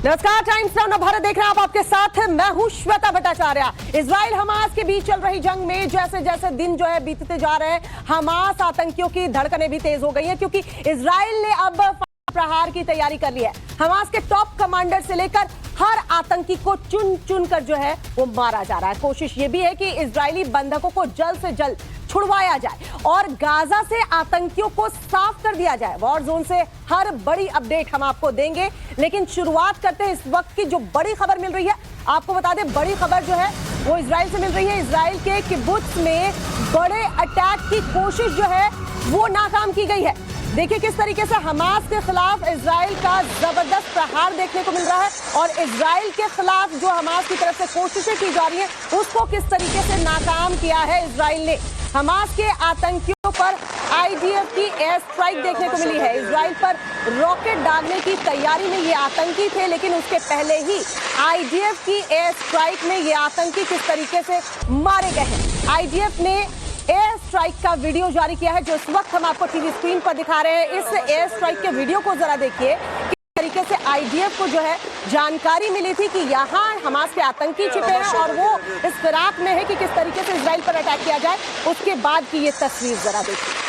नमस्कार, times now Bharat देख रहे हैं आप, आपके साथ मैं हूं श्वेता भट्टाचार्य। इजराइल हमास के बीच चल रही जंग में जैसे जैसे दिन जो है बीतते जा रहे हैं, हमास आतंकियों की धड़कनें भी तेज हो गई हैं, क्योंकि इजराइल ने अब प्रहार की तैयारी कर ली है। हमास के टॉप कमांडर से लेकर हर आतंकी को चुन चुन कर जो है वो मारा जा रहा है। कोशिश ये भी है कि इजरायली बंधकों को जल्द से जल्द छुड़वाया जाए और गाजा से आतंकियों को साफ कर दिया जाए। वॉर जोन से हर बड़ी अपडेट हम आपको देंगे, लेकिन शुरुआत करते हैं इस वक्त की जो बड़ी खबर मिल रही है। आपको बता दें, बड़ी खबर जो है वो इजराइल से मिल रही है। इजराइल के किबुत्स में बड़े अटैक की कोशिश जो है वो नाकाम की गई है। देखिए किस तरीके से हमास के खिलाफ इजराइल का जबरदस्त प्रहार देखने को मिल रहा है और इजराइल के खिलाफ जो हमास की तरफ से कोशिशें की जा रही हैं उसको किस तरीके से नाकाम किया है इजराइल ने। हमास के आतंकियों पर आईडीएफ की एयर स्ट्राइक देखने को मिली है। इजराइल पर रॉकेट दागने की तैयारी में ये आतंकी थे, लेकिन उसके पहले ही आईडीएफ की एयर स्ट्राइक में ये आतंकी किस तरीके से मारे गए हैं। आईडीएफ ने एयर स्ट्राइक का वीडियो जारी किया है, जो इस वक्त हम आपको टीवी स्क्रीन पर दिखा रहे हैं। इस एयर स्ट्राइक के वीडियो को जरा देखिए, किस तरीके से आईडीएफ को जो है जानकारी मिली थी कि यहाँ हमास के आतंकी छिपे हैं और वो इस फिराक में है कि किस तरीके से इजराइल पर अटैक किया जाए। उसके बाद की ये तस्वीर जरा देखिए।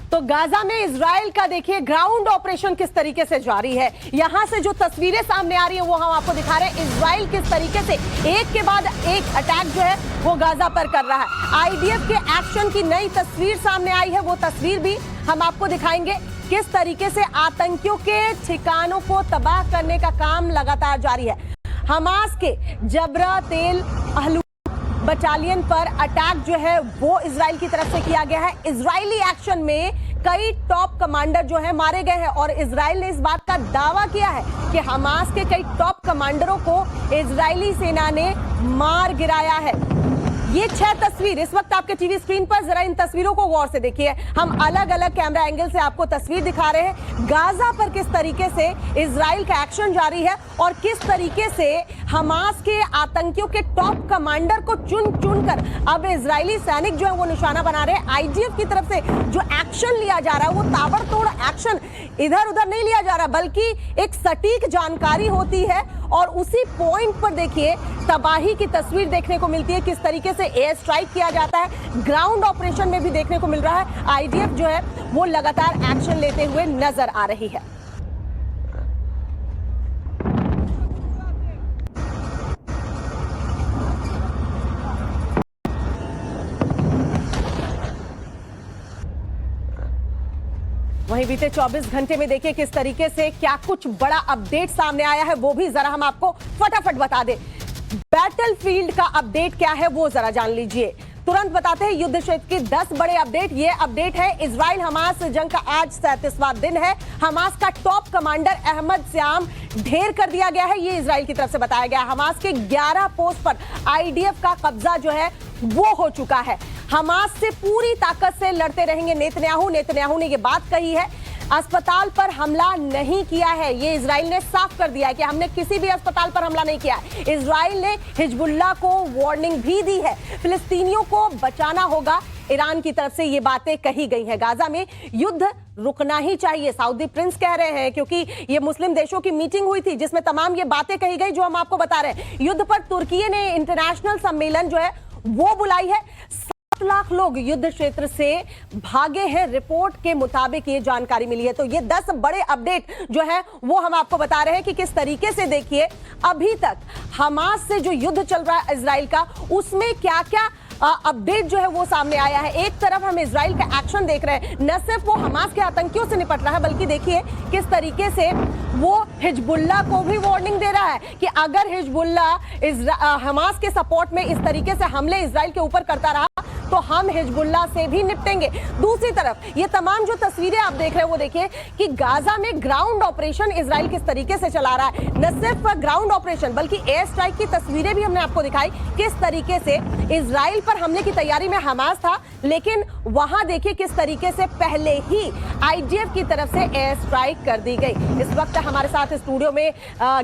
तो गाजा में इजराइल का देखिए ग्राउंड ऑपरेशन किस तरीके से जारी है। यहां से जो तस्वीरें सामने आ रही हैं वो हम आपको दिखा रहे हैं। इजराइल किस तरीके से एक के बाद एक अटैक जो है वो गाजा पर कर रहा है। आईडीएफ के एक्शन की नई तस्वीर सामने आई है, वो तस्वीर भी हम आपको दिखाएंगे। किस तरीके से आतंकियों के ठिकानों को तबाह करने का काम लगातार जारी है। हमास के जबरा तेल अहलू बटालियन पर अटैक जो है वो इजराइल की तरफ से किया गया है। इजरायली एक्शन में कई टॉप कमांडर जो है मारे गए हैं और इजराइल ने इस बात का दावा किया है कि हमास के कई टॉप कमांडरों को इजरायली सेना ने मार गिराया है। ये 6 तस्वीर इस वक्त आपके टीवी स्क्रीन पर, जरा इन तस्वीरों को गौर से देखिए। हम अलग अलग कैमरा एंगल से आपको तस्वीर दिखा रहे हैं। गाजा पर किस तरीके से इजराइल का एक्शन जारी है और किस तरीके से हमास के आतंकियों के टॉप कमांडर को चुन चुन कर अब इजरायली सैनिक जो है वो निशाना बना रहे हैं। आईडीएफ की तरफ से जो एक्शन लिया जा रहा है वो ताबड़तोड़ एक्शन इधर उधर नहीं लिया जा रहा, बल्कि एक सटीक जानकारी होती है और उसी पॉइंट पर देखिए तबाही की तस्वीर देखने को मिलती है। किस तरीके से एयर स्ट्राइक किया जाता है, ग्राउंड ऑपरेशन में भी देखने को मिल रहा है। आईडीएफ जो है वो लगातार एक्शन लेते हुए नजर आ रही है। वहीं बीते 24 घंटे में देखिए किस तरीके से क्या कुछ बड़ा अपडेट सामने आया है, वो भी जरा हम आपको फटाफट बता दें। बैटलफील्ड का अपडेट क्या है वो जरा जान लीजिए। तुरंत बताते हैं युद्ध क्षेत्र की 10 बड़े अपडेट। ये अपडेट है इजराइल हमास जंग का आज 37वां दिन है। हमास का टॉप कमांडर अहमद सियाम ढेर कर दिया गया है, ये इजराइल की तरफ से बताया गया। हमास के 11 पोस्ट पर आईडीएफ का कब्जा जो है वो हो चुका है। हमास से पूरी ताकत से लड़ते रहेंगे नेतन्याहू ने ये बात कही है। अस्पताल पर हमला नहीं किया है, ये इजराइल ने साफ कर दिया है कि हमने किसी भी अस्पताल पर हमला नहीं किया। इजराइल ने हिजबुल्लाह को वार्निंग भी दी है, फिलिस्तीनियों को बचाना होगा। ईरान की तरफ से ये बातें कही गई हैं। गाजा में युद्ध रुकना ही चाहिए, सऊदी प्रिंस कह रहे हैं, क्योंकि ये मुस्लिम देशों की मीटिंग हुई थी जिसमें तमाम ये बातें कही गई जो हम आपको बता रहे हैं। युद्ध पर तुर्की ने इंटरनेशनल सम्मेलन जो है वो बुलाई है। 7 लाख लोग युद्ध क्षेत्र से भागे हैं, रिपोर्ट के मुताबिक ये जानकारी मिली है। तो ये 10 बड़े अपडेट जो है वो हम आपको बता रहे हैं कि किस तरीके से देखिए अभी तक हमास से जो युद्ध चल रहा है इजराइल का, उसमें क्या क्या अपडेट जो है वो सामने आया है। एक तरफ हम इजराइल का एक्शन देख रहे हैं, न सिर्फ वो हमास के आतंकियों से निपट रहा है, बल्कि देखिए किस तरीके से वो हिजबुल्लाह को भी वार्निंग दे रहा है कि अगर हिजबुल्लाह हमास के सपोर्ट में इस तरीके से हमले इजराइल के ऊपर करता रहा तो हम हिजबुल्लाह से भी निपटेंगे। दूसरी तरफ ये तमाम जो तस्वीरें आप देख रहे हैं वो देखिए कि गाजा में ग्राउंड ऑपरेशन इजराइल किस तरीके से चला रहा है। न सिर्फ ग्राउंड ऑपरेशन बल्कि एयर स्ट्राइक की तस्वीरें भी हमने आपको दिखाई किस तरीके से इजराइल पर हमले की तैयारी में हमास था, लेकिन वहां देखिए किस तरीके से पहले ही आईडीएफ की तरफ से एयर स्ट्राइक कर दी गई। इस वक्त हमारे साथ स्टूडियो में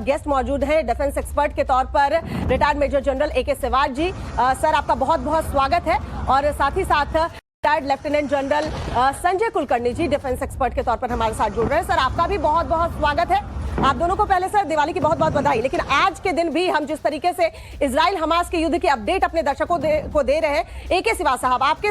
गेस्ट मौजूद हैं डिफेंस एक्सपर्ट के तौर पर retired major general AK Sehwag ji. Sir आपका बहुत बहुत स्वागत है। और साथ ही साथ retired lieutenant general Sanjay Kulkarni ji defence expert के तौर पर हमारे साथ जुड़ रहे हैं। सर आपका भी बहुत बहुत स्वागत है। आप दोनों को पहले सर दिवाली की बहुत बहुत बधाई। लेकिन आज के दिन भी हम जिस तरीके से इजराइल हमास के युद्ध की अपडेट अपने दर्शकों को दे रहे हैं, AK सेवाग साहब आपके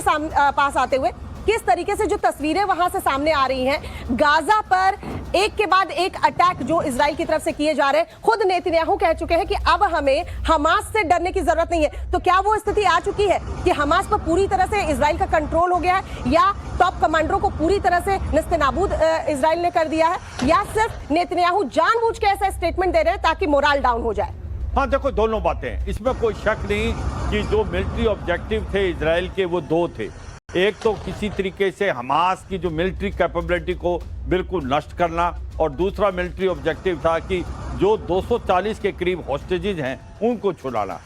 पास आते हुए किस तरीके से जो तस्वीरें वहां से सामने आ रही हैं, गाजा पर एक के बाद एक अटैक जो इजराइल की तरफ से किए जा रहे हैं, खुद नेतन्याहू कह चुके हैं कि अब हमें हमास से डरने की जरूरत नहीं है। तो क्या वो स्थिति आ चुकी है कि हमास पर पूरी तरह से इजराइल का कंट्रोल हो गया है, या टॉप कमांडरों को पूरी तरह से निस्तेनाबूद इजराइल ने कर दिया है, या सिर्फ नेतन्याहू जानबूझ के ऐसा स्टेटमेंट दे रहे हैं ताकि मोरल डाउन हो जाए? हाँ देखो, दोनों बातें, इसमें कोई शक नहीं कि जो मिलिट्री ऑब्जेक्टिव थे इजराइल के वो दो थे। एक तो किसी तरीके से हमास की जो मिलिट्री कैपेबिलिटी को बिल्कुल नष्ट करना, और दूसरा मिलिट्री ऑब्जेक्टिव था कि जो 240 के करीब हॉस्टेजेज हैं उनको छुड़ाना।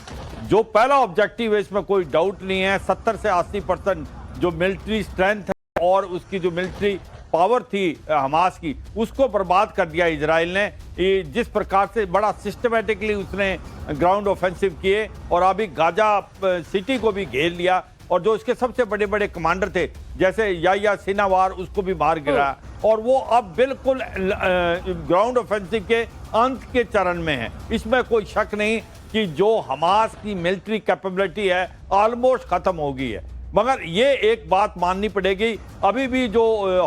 जो पहला ऑब्जेक्टिव है इसमें कोई डाउट नहीं है, 70 से 80% जो मिलिट्री स्ट्रेंथ है और उसकी जो मिलिट्री पावर थी हमास की, उसको बर्बाद कर दिया इजराइल ने। जिस प्रकार से बड़ा सिस्टमेटिकली उसने ग्राउंड ऑफेंसिव किए और अभी गाजा सिटी को भी घेर लिया, और जो इसके सबसे बड़े बड़े कमांडर थे जैसे याह्या सिनवार उसको भी मार गिरा, और वो अब बिल्कुल ग्राउंड ऑफेंसिव के अंत के चरण में है। इसमें कोई शक नहीं कि जो हमास की मिलिट्री कैपेबिलिटी है ऑलमोस्ट खत्म हो गई है। मगर ये एक बात माननी पड़ेगी, अभी भी जो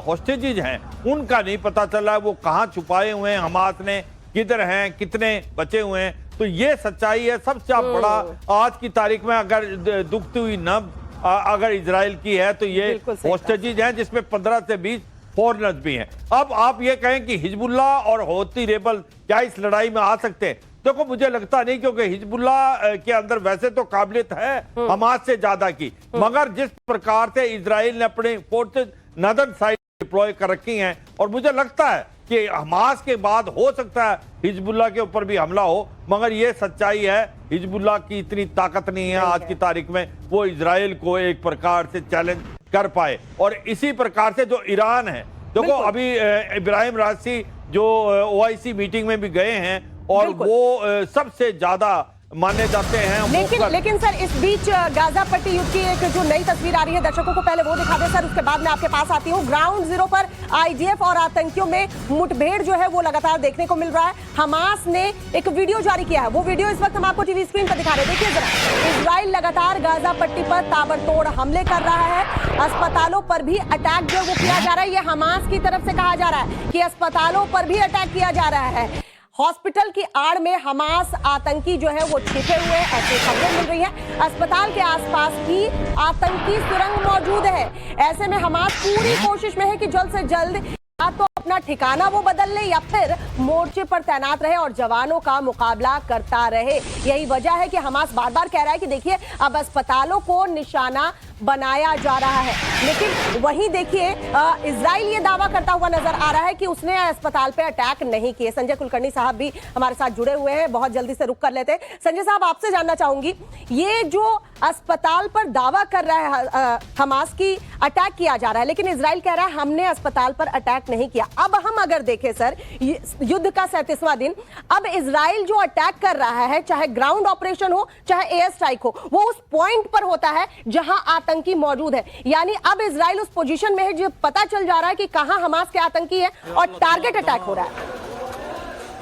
हॉस्टेजेज हैं उनका नहीं पता चला है वो कहाँ छुपाए हुए हैं, हमास ने किधर हैं, कितने बचे हुए हैं। तो ये सच्चाई है। सबसे बड़ा आज की तारीख में अगर दुखती हुई नब्ज अगर इजराइल की है तो ये हॉस्टेजेज हैं, जिसमें 15 से 20 फॉरेनर्स भी हैं। अब आप ये कहें कि हिजबुल्लाह और हौती रेबल क्या इस लड़ाई में आ सकते हैं? देखो मुझे लगता नहीं, क्योंकि हिजबुल्लाह के अंदर वैसे तो काबिलियत है हमास से ज्यादा की, मगर जिस प्रकार से इजराइल ने अपने फोर्सेज नदन साइड डिप्लॉय कर रखी हैं, और मुझे लगता है कि हमास के बाद हो सकता है हिजबुल्लाह के ऊपर भी हमला हो, मगर ये सच्चाई है हिजबुल्लाह की इतनी ताकत नहीं है आज की तारीख में वो इजराइल को एक प्रकार से चैलेंज कर पाए। और इसी प्रकार से जो ईरान है, देखो अभी इब्राहिम राइसी जो OIC मीटिंग में भी गए हैं और वो सबसे ज्यादा माने जाते हैं। लेकिन सर इस बीच गाजा पट्टी युद्ध की एक जो नई तस्वीर आ रही है, दर्शकों को पहले वो दिखा दे सर, उसके बाद मैं आपके पास आती हूँ। ग्राउंड जीरो पर IDF और आतंकियों में मुठभेड़ जो है वो लगातार देखने को मिल रहा है। हमास ने एक वीडियो जारी किया है, वो वीडियो इस वक्त हम आपको टीवी स्क्रीन पर दिखा रहे हैं। देखिए जरा, इजराइल लगातार गाजा पट्टी पर ताबड़तोड़ हमले कर रहा है। अस्पतालों पर भी अटैक जो वो किया जा रहा है, ये हमास की तरफ से कहा जा रहा है कि अस्पतालों पर भी अटैक किया जा रहा है। हॉस्पिटल की आड़ में हमास आतंकी जो है वो छिपे हुए हैं, ऐसी खबरें मिल रही है। अस्पताल के आसपास भी आतंकी सुरंग मौजूद है। ऐसे में हमास पूरी कोशिश में है कि जल्द से जल्द या तो अपना ठिकाना वो बदल ले या फिर मोर्चे पर तैनात रहे और जवानों का मुकाबला करता रहे। यही वजह है कि हमास बार बार कह रहा है कि देखिए अब अस्पतालों को निशाना बनाया जा रहा है। लेकिन वहीं देखिए इजराइल ये दावा करता हुआ नजर आ रहा है कि उसने अस्पताल पे अटैक नहीं किए। संजय कुलकर्णी साहब भी हमारे साथ जुड़े हुए हैं, बहुत जल्दी से रुक कर लेते हैं। संजय साहब आपसे जानना चाहूंगी, ये जो अस्पताल पर दावा कर रहा है हमास की अटैक किया जा रहा है, लेकिन इजराइल कह रहा है हमने अस्पताल पर अटैक नहीं किया। अब हम अगर देखें सर, युद्ध का 37वां दिन, अब इजराइल जो अटैक कर रहा है, चाहे ग्राउंड ऑपरेशन हो चाहे एयर स्ट्राइक हो, वो उस पॉइंट पर होता है जहां आतंकी मौजूद है। यानी अब इजराइल उस पोजीशन में है जो पता चल जा रहा है कि कहां हमास के आतंकी है और टारगेट अटैक हो रहा है।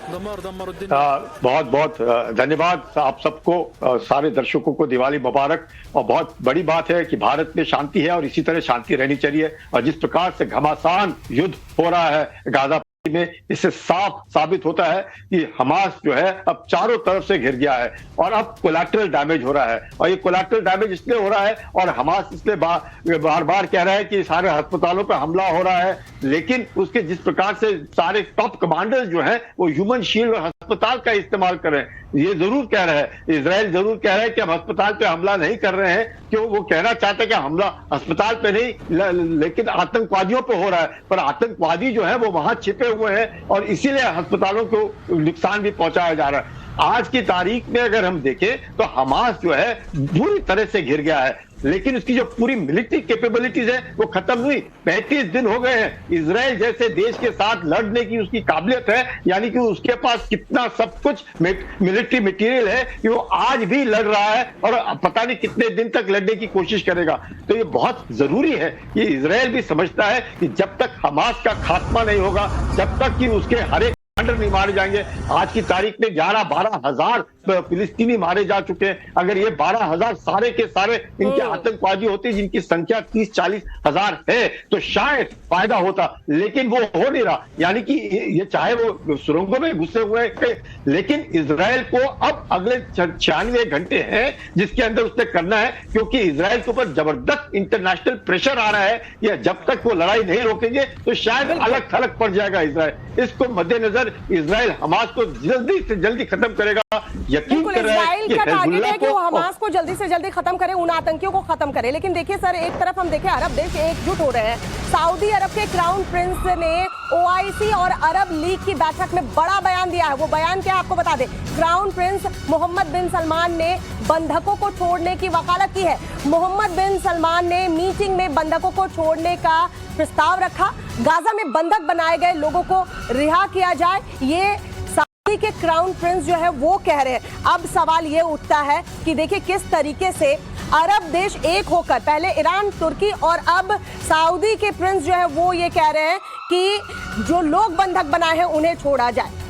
बहुत बहुत धन्यवाद आप सबको, सारे दर्शकों को दिवाली मुबारक। और बहुत बड़ी बात है कि भारत में शांति है और इसी तरह शांति रहनी चाहिए। और जिस प्रकार से घमासान युद्ध हो रहा है गाजा में, इससे साफ साबित होता है कि हमास जो है अब चारों तरफ से घिर गया है और अब कोलैटरल डैमेज हो रहा है। और ये कोलैटरल डैमेज इसलिए हो रहा है और हमास इसलिए बार बार कह रहा है कि सारे अस्पतालों पर हमला हो रहा है, लेकिन उसके जिस प्रकार से सारे टॉप कमांडर्स जो हैं वो ह्यूमन शील्ड और अस्पताल का इस्तेमाल कर रहे हैं। ये जरूर कह रहे हैं, इजराइल जरूर कह रहे हैं कि हम अस्पताल पे हमला नहीं कर रहे हैं, क्यों वो कहना चाहते हैं कि हमला अस्पताल पे नहीं, लेकिन आतंकवादियों पे हो रहा है। पर आतंकवादी जो है वो वहां छिपे हुए हैं और इसीलिए अस्पतालों को नुकसान भी पहुंचाया जा रहा है। आज की तारीख में अगर हम देखें तो हमास जो है बुरी तरह से घिर गया है, लेकिन उसकी जो पूरी मिलिट्री कैपेबिलिटीज है वो खत्म हुई। 35 दिन हो गए हैं, इजराइल जैसे देश के साथ लड़ने की उसकी काबिलियत है, यानी कि उसके पास कितना सब कुछ मिलिट्री मटेरियल है कि वो आज भी लड़ रहा है और पता नहीं कितने दिन तक लड़ने की कोशिश करेगा। तो ये बहुत जरूरी है कि इजराइल भी समझता है कि जब तक हमास का खात्मा नहीं होगा, जब तक कि उसके हर एक नहीं मारे जाएंगे। आज की तारीख में 11-12 हजार फिलिस्तीनी मारे जा चुके हैं। अगर ये 12 हजार सारे के सारे इनके आतंकवादी होते जिनकी संख्या 30-40 हजार है तो शायद फायदा होता, लेकिन वो हो नहीं रहा। यानी कि ये चाहे वो सुरंगों में घुसे हुए हैं, लेकिन इजराइल को अब अगले 96 घंटे हैं जिसके अंदर उसने करना है, क्योंकि इजराइल के ऊपर जबरदस्त इंटरनेशनल प्रेशर आ रहा है कि जब तक वो लड़ाई नहीं रोकेंगे तो शायद अलग थलग पड़ जाएगा इजराइल। इसको मद्देनजर इजराइल हमास को जल्दी से जल्दी खत्म करेगा। यकीन कर रहा है इजराइल का टारगेट है कि वो हमास को जल्दी से जल्दी खत्म करे, उन आतंकियों को खत्म करे। लेकिन देखिए सर, एक तरफ हम देखें अरब देश एकजुट हो रहे हैं। सऊदी अरब के क्राउन प्रिंस ने ओआईसी और अरब लीग की बैठक में बड़ा बयान दिया है। वो बयान क्या आपको बता दें, क्राउन प्रिंस मोहम्मद बिन सलमान ने बंधकों को छोड़ने की वकालत की है। मोहम्मद बिन सलमान ने मीटिंग में बंधकों को छोड़ने का प्रस्ताव रखा। गाजा में बंधक बनाए गए लोगों को रिहा किया जाए, ये सऊदी के क्राउन प्रिंस जो है वो कह रहे हैं। अब सवाल ये उठता है कि देखिए किस तरीके से अरब देश एक होकर, पहले ईरान, तुर्की और अब सऊदी के प्रिंस जो है वो ये कह रहे हैं कि जो लोग बंधक बनाए हैं उन्हें छोड़ा जाए।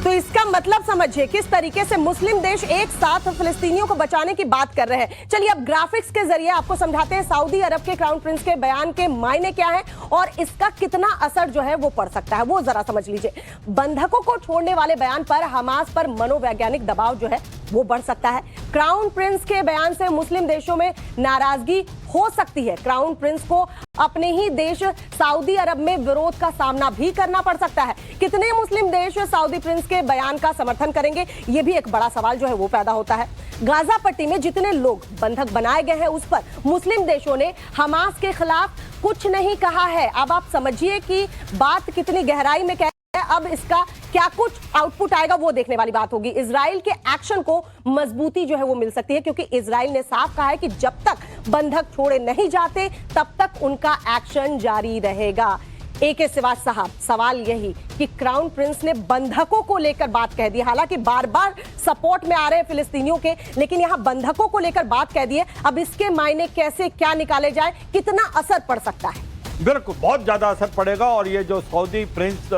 तो इसका मतलब समझिए किस तरीके से मुस्लिम देश एक साथ फिलिस्तीनियों को बचाने की बात कर रहे हैं। चलिए अब ग्राफिक्स के जरिए आपको समझाते हैं सऊदी अरब के क्राउन प्रिंस के बयान के मायने क्या है और इसका कितना असर जो है वो पड़ सकता है, वो जरा समझ लीजिए। बंधकों को छोड़ने वाले बयान पर हमास पर मनोवैज्ञानिक दबाव जो है वो बढ़ सकता है। क्राउन प्रिंस के बयान से मुस्लिम देशों में नाराजगी हो सकती है। क्राउन प्रिंस को अपने ही देश सऊदी अरब में विरोध का सामना भी करना पड़ सकता है। कितने मुस्लिम देश सऊदी प्रिंस के बयान का समर्थन करेंगे, यह भी एक बड़ा सवाल जो है वो पैदा होता है। गाजा पट्टी में जितने लोग बंधक बनाए गए हैं उस पर मुस्लिम देशों ने हमास के खिलाफ कुछ नहीं कहा है। अब आप समझिए कि बात कितनी गहराई में अब इसका क्या कुछ आउटपुट आएगा वो देखने वाली बात होगी। इजराइल के एक्शन को मजबूती जो है वो मिल सकती है, क्योंकि इजराइल ने साफ कहा है कि जब तक बंधक छोड़े नहीं जाते तब तक उनका एक्शन जारी रहेगा। AK सिवाज साहब, सवाल यही कि क्राउन प्रिंस ने बंधकों को लेकर बात कह दी, हालांकि बार बार सपोर्ट में आ रहे हैं फिलिस्तीनियों के, लेकिन यहां बंधकों को लेकर बात कह दी है। अब इसके मायने कैसे क्या निकाले जाए, कितना असर पड़ सकता है? बिल्कुल बहुत ज्यादा असर पड़ेगा। और ये जो सऊदी प्रिंस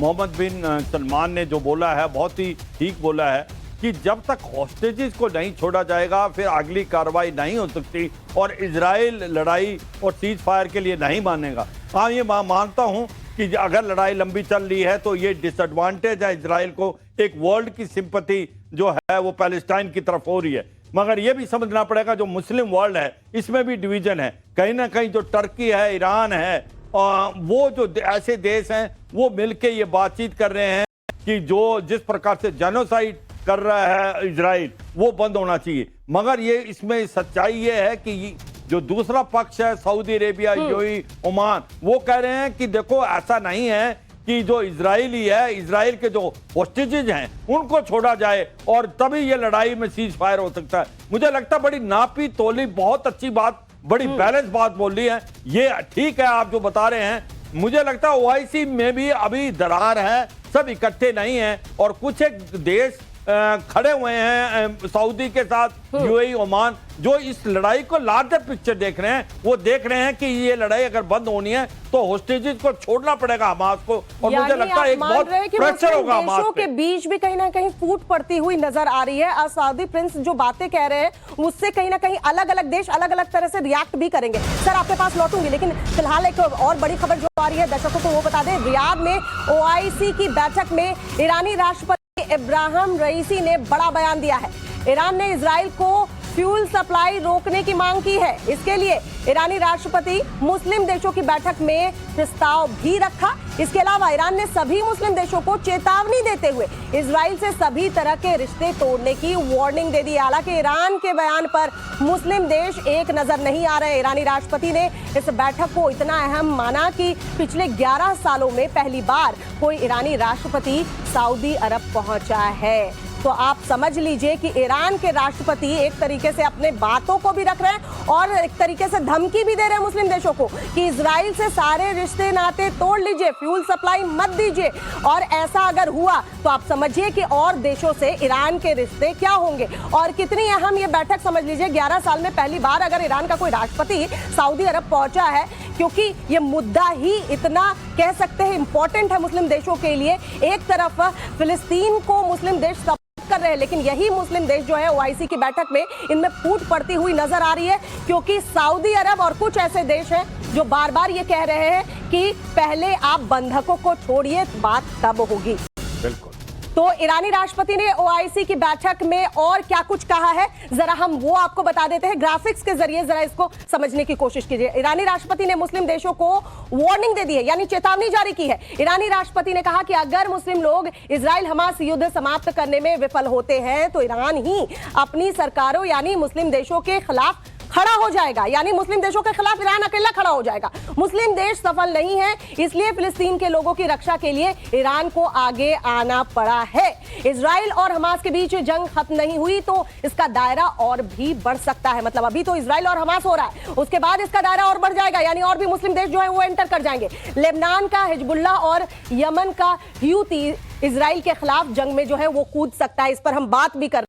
मोहम्मद बिन सलमान ने जो बोला है बहुत ही ठीक बोला है कि जब तक हॉस्टेजेस को नहीं छोड़ा जाएगा फिर अगली कार्रवाई नहीं हो सकती और इजराइल लड़ाई और सीज फायर के लिए नहीं मानेगा। हाँ, ये मानता हूं कि अगर लड़ाई लंबी चल रही है तो ये डिसएडवांटेज है इजराइल को। एक वर्ल्ड की सिंपैथी जो है वो पैलेस्टाइन की तरफ हो रही है, मगर यह भी समझना पड़ेगा जो मुस्लिम वर्ल्ड है इसमें भी डिवीजन है। कहीं ना कहीं जो टर्की है, ईरान है, वो जो ऐसे देश हैं वो मिलके ये बातचीत कर रहे हैं कि जो जिस प्रकार से जेनोसाइड कर रहा है इजराइल वो बंद होना चाहिए। मगर ये इसमें सच्चाई ये है कि जो दूसरा पक्ष है सऊदी अरेबिया, यूएई, ओमान, वो कह रहे हैं कि देखो ऐसा नहीं है कि जो इजरायली है, इजराइल के जो होस्टेजेज हैं उनको छोड़ा जाए और तभी ये लड़ाई में सीज फायर हो सकता है। मुझे लगता है बड़ी नापी तोली, बहुत अच्छी बात, बड़ी बैलेंस बात बोल रही है। ये ठीक है आप जो बता रहे हैं। मुझे लगता है ओआईसी में भी अभी दरार है, सब इकट्ठे नहीं हैं और कुछ एक देश खड़े हुए हैं सऊदी के साथ, यूएई, ओमान, जो इस लड़ाई को लार्जर पिक्चर देख रहे हैं। वो देख रहे हैं कि ये लड़ाई अगर बंद होनी है तो होस्टेजेस को छोड़ना पड़ेगा हमास को, और मुझे लगता है एक बहुत प्रेशर होगा हमास पे। के बीच भी कहीं ना कहीं फूट पड़ती हुई नजर आ रही है। सऊदी प्रिंस जो बातें कह रहे हैं उससे कहीं ना कहीं अलग अलग देश अलग अलग तरह से रिएक्ट भी करेंगे। सर आपके पास लौटूंगी, लेकिन फिलहाल एक और बड़ी खबर जो आ रही है दर्शकों को वो बता दें। रियाद में ओआईसी की बैठक में ईरानी राष्ट्रपति इब्राहिम रईसी ने बड़ा बयान दिया है। ईरान ने इजराइल को फ्यूल सप्लाई रोकने की मांग की है। इसके लिए ईरानी राष्ट्रपति मुस्लिम देशों की बैठक में प्रस्ताव भी रखा। इसके अलावा ईरान ने सभी मुस्लिम देशों को चेतावनी देते हुए इजराइल से सभी तरह के रिश्ते तोड़ने की वार्निंग दे दी। हालांकि ईरान के बयान पर मुस्लिम देश एक नजर नहीं आ रहे। ईरानी राष्ट्रपति ने इस बैठक को इतना अहम माना कि पिछले 11 सालों में पहली बार कोई ईरानी राष्ट्रपति सऊदी अरब पहुंचा है। तो आप समझ लीजिए कि ईरान के राष्ट्रपति एक तरीके से अपने बातों को भी रख रहे हैं और एक तरीके से धमकी भी दे रहे हैं मुस्लिम देशों को कि इजराइल से सारे रिश्ते नाते तोड़ लीजिए, फ्यूल सप्लाई मत दीजिए। और ऐसा अगर हुआ तो आप समझिए कि और देशों से ईरान के रिश्ते क्या होंगे और कितनी अहम ये बैठक समझ लीजिए। 11 साल में पहली बार अगर ईरान का कोई राष्ट्रपति सऊदी अरब पहुंचा है, क्योंकि ये मुद्दा ही इतना कह सकते हैं इंपॉर्टेंट है मुस्लिम देशों के लिए। एक तरफ फिलिस्तीन को मुस्लिम देश कर रहे हैं, लेकिन यही मुस्लिम देश जो है ओआईसी की बैठक में इनमें फूट पड़ती हुई नजर आ रही है, क्योंकि सऊदी अरब और कुछ ऐसे देश हैं जो बार बार ये कह रहे हैं कि पहले आप बंधकों को छोड़िए, बात तब होगी। बिल्कुल। तो ईरानी राष्ट्रपति ने ओआईसी की बैठक में और क्या कुछ कहा है, जरा हम वो आपको बता देते हैं ग्राफिक्स के जरिए, जरा इसको समझने की कोशिश कीजिए। ईरानी राष्ट्रपति ने मुस्लिम देशों को वार्निंग दे दी है, यानी चेतावनी जारी की है। ईरानी राष्ट्रपति ने कहा कि अगर मुस्लिम लोग इजराइल हमास युद्ध समाप्त करने में विफल होते हैं तो ईरान ही अपनी सरकारों यानी मुस्लिम देशों के खिलाफ खड़ा हो जाएगा, यानी मुस्लिम देशों के खिलाफ ईरान अकेला खड़ा हो जाएगा। मुस्लिम देश सफल नहीं है, इसलिए फिलिस्तीन के लोगों की रक्षा के लिए ईरान को आगे आना पड़ा है। इजराइल और हमास के बीच जंग खत्म नहीं हुई तो इसका दायरा और भी बढ़ सकता है। मतलब अभी तो इजराइल और हमास हो रहा है, उसके बाद इसका दायरा और बढ़ जाएगा, यानी और भी मुस्लिम देश जो है वो एंटर कर जाएंगे। लेबनान का हिजबुल्लाह और यमन का हूती इजराइल के खिलाफ जंग में जो है वो कूद सकता है। इस पर हम बात भी कर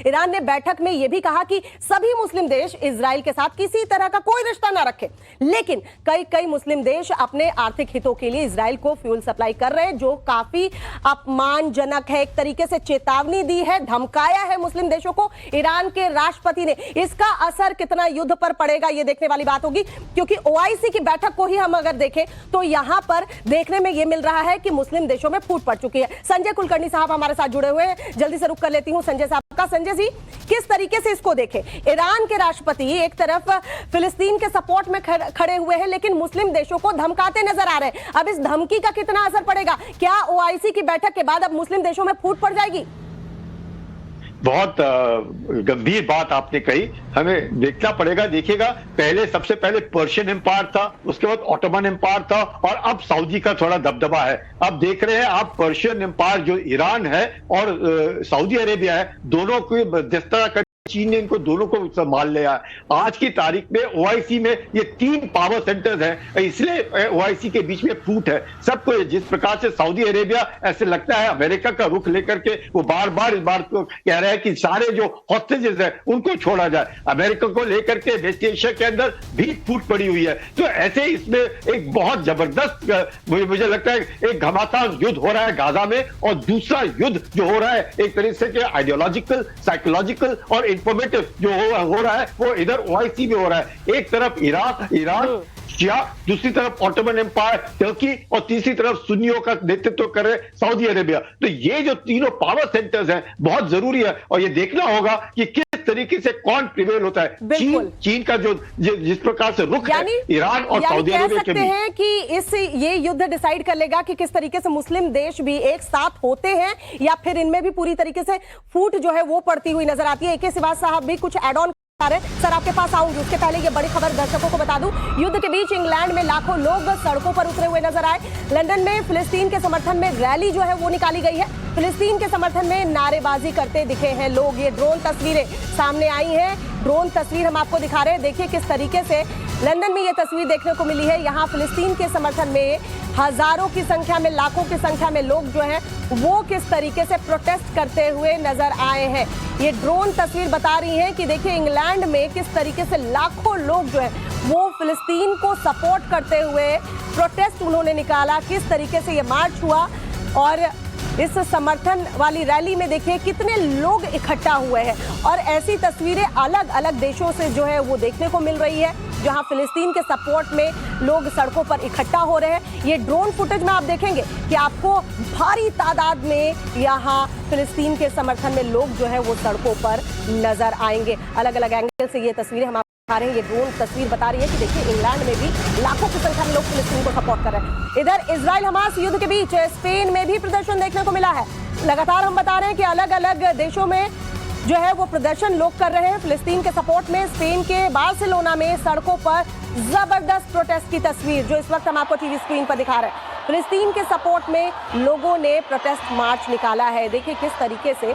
ईरान ने बैठक में यह भी कहा कि सभी मुस्लिम देश इजराइल के साथ किसी तरह का कोई रिश्ता ना रखें, लेकिन कई मुस्लिम देश अपने आर्थिक हितों के लिए इजराइल को फ्यूल सप्लाई कर रहे हैं, जो काफी अपमानजनक है। एक तरीके से चेतावनी दी है, धमकाया है मुस्लिम देशों को ईरान के राष्ट्रपति ने। इसका असर कितना युद्ध पर पड़ेगा ये देखने वाली बात होगी, क्योंकि ओआईसी की बैठक को ही हम अगर देखें तो यहां पर देखने में यह मिल रहा है कि मुस्लिम देशों में फूट पड़ चुकी है। संजय कुलकर्णी साहब हमारे साथ जुड़े हुए हैं, जल्दी से रुक कर लेती हूं संजय साहब का। संजय जी, किस तरीके से इसको देखें? ईरान के राष्ट्रपति एक तरफ फिलिस्तीन के सपोर्ट में खड़े हुए हैं, लेकिन मुस्लिम देशों को धमकाते नजर आ रहे हैं। अब इस धमकी का कितना असर पड़ेगा? क्या ओआईसी की बैठक के बाद अब मुस्लिम देशों में फूट पड़ जाएगी? बहुत गंभीर बात आपने कही, हमें देखना पड़ेगा। देखिएगा, पहले सबसे पहले पर्शियन एम्पायर था, उसके बाद ऑटोमन एम्पायर था और अब सऊदी का थोड़ा दबदबा है। अब देख रहे हैं आप पर्शियन एम्पायर जो ईरान है और सऊदी अरेबिया है, दोनों को जिस तरह का चीन ने इनको दोनों को संभाल लिया। आज की तारीख में ओआईसी में ये 3 पावर सेंटर्स हैं, इसलिए ओआईसी के बीच में फूट है। सबको जिस प्रकार से सऊदी अरेबिया ऐसे लगता है अमेरिका का रुख लेकर के वो बार बार इस बात को कह रहा है कि सारे जो हॉस्टेजेस हैं उनको छोड़ा जाए। अमेरिका को लेकर के वेस्ट एशिया के अंदर भी फूट पड़ी हुई है। तो ऐसे इसमें एक बहुत जबरदस्त मुझे लगता है एक घमासान युद्ध हो रहा है गाजा में, और दूसरा युद्ध जो हो रहा है एक तरीके से आइडियोलॉजिकल, साइकोलॉजिकल और इंफॉर्मेटिव जो हो रहा है वो इधर ओआईसी में हो रहा है। एक तरफ ईरान शिया, दूसरी तरफ ऑटोमन एम्पायर टर्की और तीसरी तरफ सुन्नियों का नेतृत्व कर रहे सऊदी अरेबिया। तो ये जो तीनों पावर सेंटर्स हैं बहुत जरूरी है, और ये देखना होगा कि किस तरीके से कौन प्रिवेल होता है। चीन का जो जिस प्रकार से रुख है ईरान और सऊदी अरेबिया के बीच, हैं कि ये युद्ध डिसाइड कर लेगा कि किस तरीके से मुस्लिम देश भी एक साथ होते हैं या फिर इनमें भी पूरी तरीके से फूट जो है वो पड़ती हुई नजर आती है। AK सिवाज साहब भी कुछ एड ऑन सर आपके पास आऊंगी, उसके पहले ये बड़ी खबर दर्शकों को बता दूं। युद्ध के बीच इंग्लैंड में लाखों लोग सड़कों पर उतरे हुए नजर आए। लंदन में फिलिस्तीन के समर्थन में रैली जो है वो निकाली गई है। फिलिस्तीन के समर्थन में नारेबाजी करते दिखे हैं लोग। ये ड्रोन तस्वीरें सामने आई हैं, ड्रोन तस्वीर हम आपको दिखा रहे हैं। देखिए किस तरीके से लंदन में ये तस्वीर देखने को मिली है। यहाँ फिलिस्तीन के समर्थन में हजारों की संख्या में, लाखों की संख्या में लोग जो हैं वो किस तरीके से प्रोटेस्ट करते हुए नजर आए हैं। ये ड्रोन तस्वीर बता रही है कि देखिए इंग्लैंड में किस तरीके से लाखों लोग जो है वो फिलिस्तीन को सपोर्ट करते हुए प्रोटेस्ट उन्होंने निकाला, किस तरीके से ये मार्च हुआ। और इस समर्थन वाली रैली में देखिए कितने लोग इकट्ठा हुए हैं और ऐसी तस्वीरें अलग अलग देशों से जो है वो देखने को मिल रही है, जहां फिलिस्तीन के सपोर्ट में लोग सड़कों पर इकट्ठा हो रहे हैं। ये ड्रोन फुटेज में आप देखेंगे कि आपको भारी तादाद में यहां फिलिस्तीन के समर्थन में लोग जो है वो सड़कों पर नजर आएंगे। अलग अलग एंगल से ये तस्वीरें हम आ रहे हैं। ये ड्रोन तस्वीर बता रही है कि देखिए इंग्लैंड में भी लाखों की संख्या में लोग फिलिस्तीन को सपोर्ट कर रहे हैं। इधर इजराइल हमास युद्ध के बीच स्पेन में भी प्रदर्शन देखने को मिला है। लगातार हम बता रहे हैं कि अलग अलग देशों में जो है वो प्रदर्शन लोग कर रहे हैं फिलिस्तीन के सपोर्ट में। स्पेन के बार्सिलोना में सड़कों पर जबरदस्त प्रोटेस्ट की तस्वीर जो इस वक्त हम आपको टीवी स्क्रीन पर दिखा रहे हैं। फिलिस्तीन के सपोर्ट में लोगों ने प्रोटेस्ट मार्च निकाला है। देखिए किस तरीके से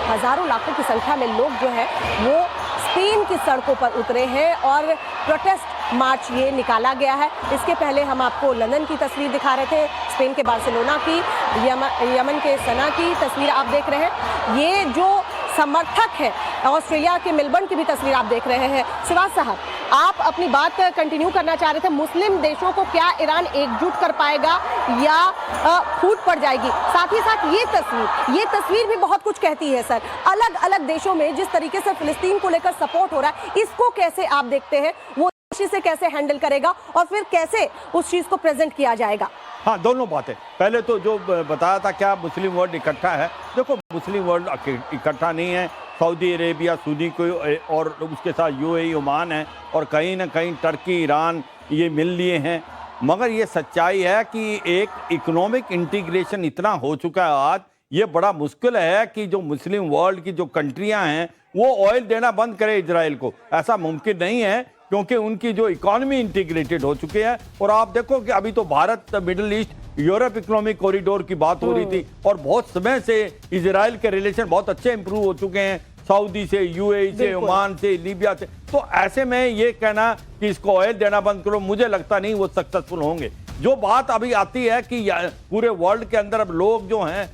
हजारों लाखों की संख्या में लोग जो है वो स्पेन की सड़कों पर उतरे हैं और प्रोटेस्ट मार्च ये निकाला गया है। इसके पहले हम आपको लंदन की तस्वीर दिखा रहे थे, स्पेन के बार्सिलोना की, यमन के सना की तस्वीर आप देख रहे हैं। ये जो समर्थक है ऑस्ट्रेलिया के मेलबर्न की भी तस्वीर आप देख रहे हैं। शिवाज साहब, आप अपनी बात कंटिन्यू करना चाह रहे थे। मुस्लिम देशों को क्या ईरान एकजुट कर पाएगा या फूट पड़ जाएगी? साथ ही साथ ये तस्वीर भी बहुत कुछ कहती है सर। अलग अलग देशों में जिस तरीके से फिलिस्तीन को लेकर सपोर्ट हो रहा है, इसको कैसे आप देखते हैं? वो से कैसे हैंडल करेगा और फिर कैसे उस चीज को प्रेजेंट किया जाएगा? हाँ, दोनों बातें। पहले तो जो बताया था क्या मुस्लिम वर्ल्ड इकट्ठा है, देखो मुस्लिम वर्ल्ड इकट्ठा नहीं है। सऊदी अरेबिया, सूदी को और उसके साथ यूएई, ओमान है और कहीं ना कहीं टर्की, ईरान ये मिल लिए हैं। मगर ये सच्चाई है कि एक इकोनॉमिक इंटीग्रेशन इतना हो चुका है आज, ये बड़ा मुश्किल है कि जो मुस्लिम वर्ल्ड की जो कंट्रियां हैं वो ऑयल देना बंद करे इजराइल को। ऐसा मुमकिन नहीं है क्योंकि उनकी जो इकोनॉमी इंटीग्रेटेड हो चुकी है। और आप देखो कि अभी तो Bharat, middle east, Europe economic corridor की बात हो रही थी और बहुत समय से इजराइल के रिलेशन बहुत अच्छे इंप्रूव हो चुके हैं, सऊदी से, यूएई से, ओमान से, लीबिया से। तो ऐसे में ये कहना कि इसको ऑयल देना बंद करो, मुझे लगता नहीं वो सक्सेसफुल होंगे। जो बात अभी आती है कि पूरे वर्ल्ड के अंदर अब लोग जो हैं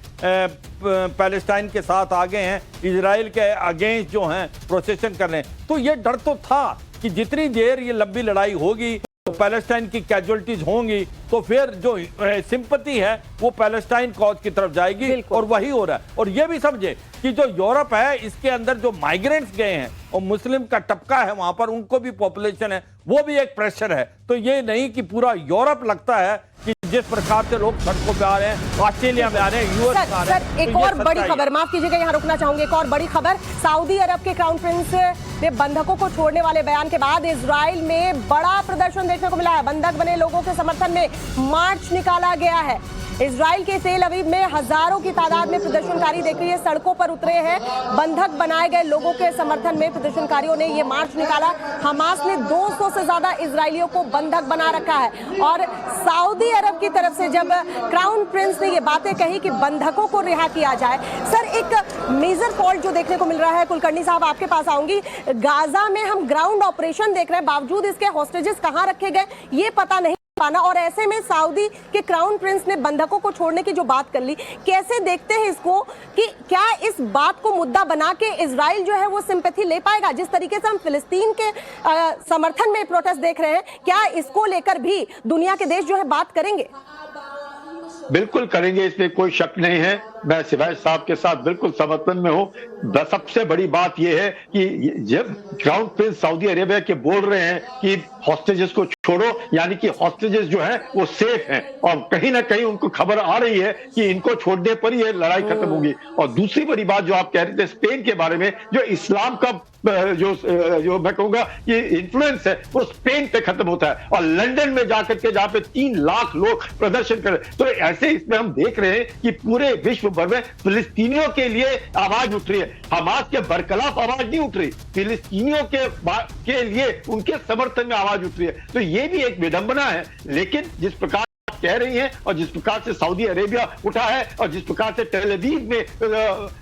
पैलेस्टाइन के साथ आ गए हैं, इजराइल के अगेंस्ट जो हैं प्रोसेशन कर रहे हैं, तो ये डर तो था कि जितनी देर ये लंबी लड़ाई होगी तो पैलेस्टाइन की कैजुअलिटीज होंगी, तो फिर जो सिंपैथी है वो पैलेस्टाइन कॉज की तरफ जाएगी और वही हो रहा है। और ये भी समझे कि जो यूरोप है इसके अंदर जो माइग्रेंट्स गए हैं और मुस्लिम का टपका है वहां पर, उनको भी पॉपुलेशन है, वो भी एक प्रेशर है। तो ये नहीं कि पूरा यूरोप लगता है कि जिस प्रकार से लोग सड़कों पे आ रहे हैं, ऑस्ट्रेलिया में आ रहे हैं, यूएस में आ रहे हैं। एक और बड़ी खबर, माफ कीजिएगा यहाँ रुकना चाहूंगी, एक और बड़ी खबर, सऊदी अरब के क्राउन प्रिंस ने बंधकों को छोड़ने वाले बयान के बाद इजराइल में बड़ा प्रदर्शन देखने को मिला है। बंधक बने लोगों के समर्थन में मार्च निकाला गया है। इजराइल के तेल अवीव में हजारों की तादाद में प्रदर्शनकारी देखिए सड़कों पर उतरे हैं। बंधक बनाए गए लोगों के समर्थन में प्रदर्शनकारियों ने ये मार्च निकाला। हमास ने 200 से ज्यादा इजरायलियों को बंधक बना रखा है और सऊदी अरब की तरफ से जब क्राउन प्रिंस ने ये बातें कही कि बंधकों को रिहा किया जाए, सर एक मेजर फॉल्ट जो देखने को मिल रहा है, कुलकर्णी साहब आपके पास आऊंगी। गाजा में हम ग्राउंड ऑपरेशन देख रहे हैं, बावजूद इसके हॉस्टेजेस कहां रखे गए ये पता नहीं पाना, और ऐसे में सऊदी के क्राउन प्रिंस ने बंधकों को छोड़ने की जो बात कर ली, कैसे देखते हैं इसको कि क्या इस बात को मुद्दा बना के इजराइल जो है वो सिंपैथी ले पाएगा? जिस तरीके से हम फिलिस्तीन के समर्थन में प्रोटेस्ट देख रहे हैं, क्या इसको लेकर भी दुनिया के देश जो है बात करेंगे? बिल्कुल करेंगे, इसमें कोई शक नहीं है। मैं शिवाज साहब के साथ बिल्कुल समर्थन में हूं। सबसे बड़ी बात यह है कि जब क्राउन प्रिंस सऊदी अरेबिया के बोल रहे हैं कि हॉस्टेजेस को छोड़ो, यानी कि हॉस्टेजेस जो है वो सेफ हैं और कहीं ना कहीं उनको खबर आ रही है कि इनको छोड़ने पर ही ये लड़ाई खत्म होगी। और दूसरी बड़ी बात जो आप कह रहे थे स्पेन के बारे में, जो इस्लाम का जो मैं कहूंगा ये इन्फ्लुएंस है वो स्पेन पे खत्म होता है। और लंदन में जाकर के जहां पे 3 लाख लोग प्रदर्शन कर रहे, तो ऐसे इसमें हम देख रहे हैं कि पूरे विश्व भर में फिलिस्तीनियों के लिए आवाज उठ रही है। हमास के बरखिलाफ आवाज नहीं उठ रही, फिलिस्तीनियों के लिए उनके समर्थन में आवाज उठ रही है। तो ये भी एक विडंबना है। लेकिन जिस प्रकार कह रही हैं और जिस प्रकार से सऊदी अरेबिया उठा है और जिस प्रकार से टेल अवीव में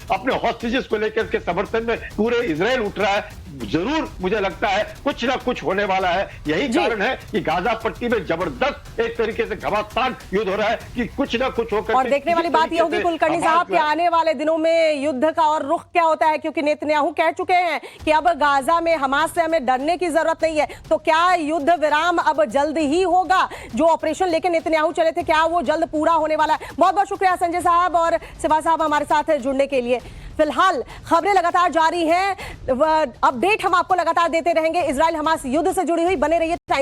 अपने हॉस्टेजेस को लेकर के समर्थन में पूरे इजराइल उठ रहा है, जरूर मुझे लगता है कुछ ना कुछ होने वाला है। यही कारण है कि गाजा पट्टी में जबरदस्त एक तरीके से घमासान युद्ध हो रहा है कि कुछ ना कुछ होकर। और देखने वाली बात यह होगी कुलकर्णी साहब कि आने वाले दिनों में युद्ध का और रुख क्या होता है, क्योंकि नेतन्याहू कह चुके हैं कि अब गाजा में हमास से हमें डरने की जरूरत नहीं है। तो क्या युद्ध विराम अब जल्द ही होगा? जो ऑपरेशन लेके नेतन्याहू चालू चले थे, क्या वो जल्द पूरा होने वाला है? बहुत बहुत शुक्रिया संजय साहब और सिवा साहब हमारे साथ जुड़ने के लिए। फिलहाल खबरें लगातार जारी हैं, अपडेट हम आपको लगातार देते रहेंगे। इजराइल हमास युद्ध से जुड़ी हुई, बने रहिए टाइम